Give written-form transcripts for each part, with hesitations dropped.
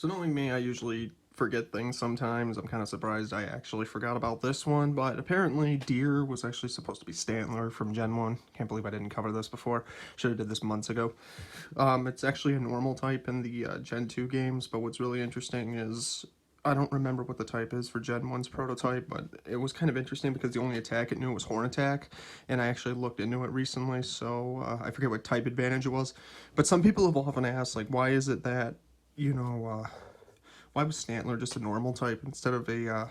So knowing me, I usually forget things sometimes. I'm kind of surprised I actually forgot about this one, but apparently Deer was actually supposed to be Stantler from Gen 1. Can't believe I didn't cover this before. Should have did this months ago. It's actually a normal type in the Gen 2 games, but what's really interesting is I don't remember what the type is for Gen 1's prototype, but it was kind of interesting because the only attack it knew was Horn Attack, and I actually looked into it recently, so I forget what type advantage it was. But some people have often asked, like, why is it that, why was Stantler just a normal type instead of a,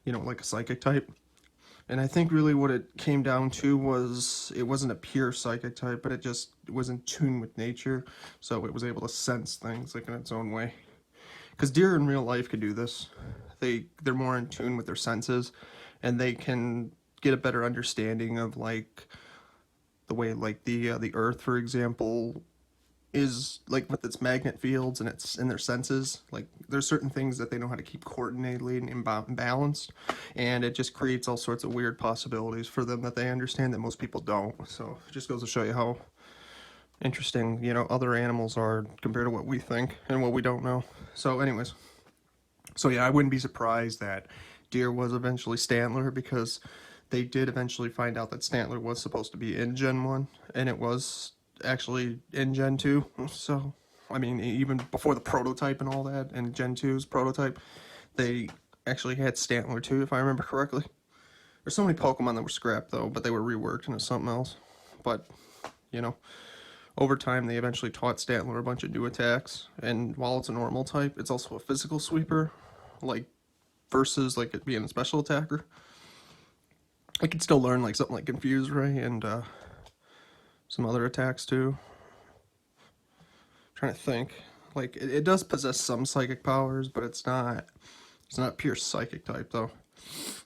like a psychic type? And I think really what it came down to was it wasn't a pure psychic type, but it just was in tune with nature, so it was able to sense things like in its own way. Because deer in real life could do this. They're more in tune with their senses, and they can get a better understanding of like the way like the earth, for example, is like with its magnet fields and its in their senses. Like there's certain things that they know how to keep coordinately and balanced, and it just creates all sorts of weird possibilities for them that they understand that most people don't. So it just goes to show you how interesting other animals are compared to what we think and what we don't know. So anyways, so yeah, I wouldn't be surprised that deer was eventually Stantler, because they did eventually find out that Stantler was supposed to be in Gen 1, and it was actually in Gen 2. So, I mean, even before the prototype and all that, and Gen 2's prototype, they actually had Stantler too, if I remember correctly. There's so many Pokemon that were scrapped, though, but they were reworked into something else. But, over time, they eventually taught Stantler a bunch of new attacks, and while it's a normal type, it's also a physical sweeper, like, versus, like, it being a special attacker. I could still learn, like, something like Confuse Ray and, some other attacks, too. I'm trying to think. Like, it does possess some psychic powers, but it's not pure psychic type, though.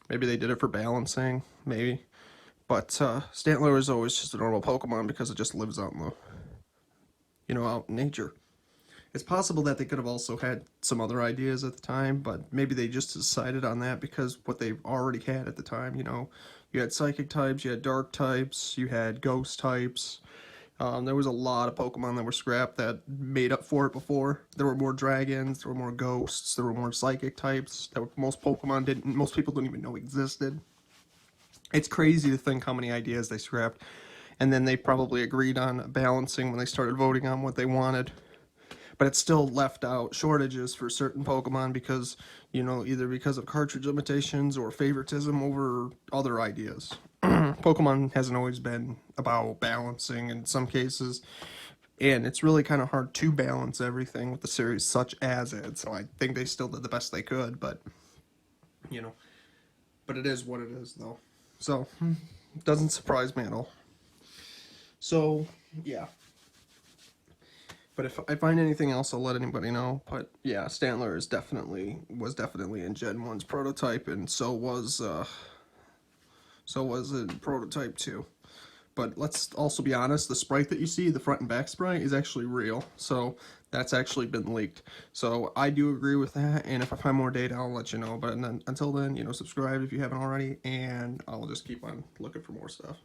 Maybe they did it for balancing, maybe. But, Stantler is always just a normal Pokemon because it just lives out in out in nature. It's possible that they could have also had some other ideas at the time, but maybe they just decided on that because what they already had at the time, you had psychic types, you had dark types, you had ghost types. There was a lot of Pokemon that were scrapped that made up for it before. There were more dragons, there were more ghosts, there were more psychic types that most people didn't even know existed. It's crazy to think how many ideas they scrapped, and then they probably agreed on balancing when they started voting on what they wanted. But it still left out shortages for certain Pokemon because, either because of cartridge limitations or favoritism over other ideas. Pokemon hasn't always been about balancing in some cases, and it's really kind of hard to balance everything with the series such as it. So I think they still did the best they could, but, but it is what it is, though. So, it doesn't surprise me at all. So, yeah. But if I find anything else, I'll let anybody know. But yeah, Stantler was definitely in Gen 1's prototype, and so was in Prototype 2. But let's also be honest, the sprite that you see, the front and back sprite, is actually real. So that's actually been leaked. So I do agree with that, and if I find more data, I'll let you know. But until then, subscribe if you haven't already, and I'll just keep on looking for more stuff.